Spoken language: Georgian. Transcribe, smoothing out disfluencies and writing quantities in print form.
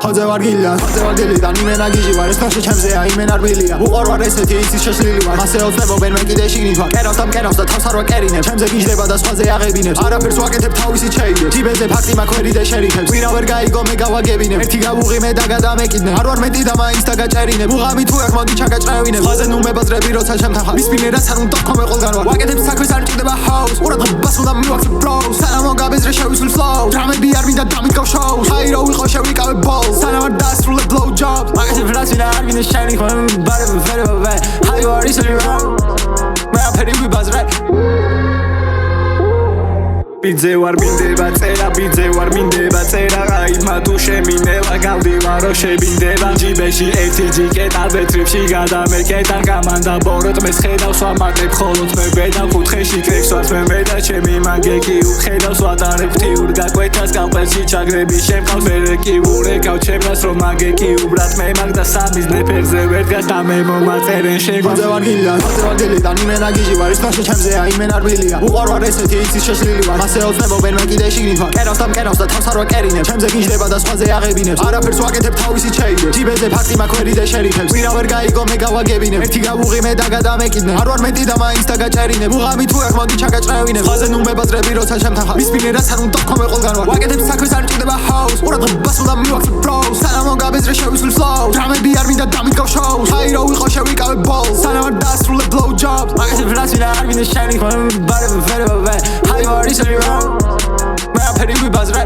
ხოძე ვარ გილიდან იმენა გიჟი ვარ ეს ნახში ჩემზეა იმენ არ მილია უყარ ვარ ესეთი იცის შეშლილი ვარ მასე ოცნებობენ მე კიდე შიგნით ვარ კერავს და მკერავს და თავს არ ვაკერინებ ჩემზე გიждდება და სხვაზე აღებინებს არაფერს ვაკეთებ თავისით შეიძლება ჯიბეზე ფაქტი მაქვს ვერი და შერიფებს ვირა ვერ გაიგო მე გავაგებინებ ერთი გავუღიმე და გადამეკიდნე არ ვარ მეტი და მაინც და გაჭერინებ უღამი თუ აქ მოდი ჩაგაჭრევინებ ხაზე ნუ მებაზრები როცა შემთახა მის პინერას არ უნდა ხომ ყველგან ვარ ვაკეთებ საქმეს არ ჭირდება ჰაუს ყურადღებას უნდა მივაქცე ფლოუს სანამ გაბეზრე შევისულ ფლოუს დრამები არ მინდა დამიკავ შოუს ჰაირო ვიყო შევიკავე ბოლს სანამ არ დაასრულე ბლოუ ჯობს ვაკეთებ რაც ვინა არ მინდა შენი ხომ ბარებ ვერებავე ჰაი ვარ ისე მე აფერი ვიბაზრე Bidze war minდება წერა bidze war minდება წერა აიმა თუ შემინევა გავდივარო შებინდება ჯიბეში ერთი ჯიკეტა ბეტრიფში გადამეკეთა გამანდა ბოროტ მე ხედავს ვამატებ ხოლოდ მე ბედა კუთხეში კრებს ვარ მე და ჩემი მაგეკი უხედავს ვატარებ თიურ გაკვეთას კამპელში ჩაგრები შემყავს მერეკი ურეკავ ჩემას რომ მაგეკი უბრალოდ მე მაგ და სამის ნეფერზე ვერ დგას და მე მომაწერენ შეგო ხოძე ვარ გილიდან იმენა გიჟი ვარ ეს ნახში ჩემზეა იმენ არ მილია უყარ ვარ ესეთი იცის შეშლილი ვარ ოცნებობენ მე კიდე შიგნით ვარ კერავს და მკერავს და თავს არ ვაკერინებ ჩემზე გიждდება და სხვაზე აღებინებს არაფერს ვაკეთებ თავისით შეიძლება ჯიბეზე ფაქტი მაქვს ვერი და შერიფებს ვირა ვერ გაიგო მე გავაგებინებ ერთი გავუღიმე და გადამეკიდნე არ ვარ მეტი და მაინც და გაჭერინებ უღამი თუ აქ მოდი ჩაგაჭრევინებ ხაზე ნუ მებაზრები როცა შემთახა მის პინერას არ უნდა ხომ ყველგან ვარ ვაკეთებ საქმეს არ ჭირდება ჰაუს ყურადღებას უნდა მივაქცე ფლოუს სანამ გაბეზრე შევისულ ფლოუს დრამები არ მინდა დამიკავ შოუს ჰაირო ვიყო შევიკავე ბოლს სანამ არ დაასრულე ბლოუ ჯობს ვაკეთებ რაც ვინა არ მინდა შენი ხომ ბარებ ვერებავე ჰაი ვარ ისე მე აფერი ვიბაზრე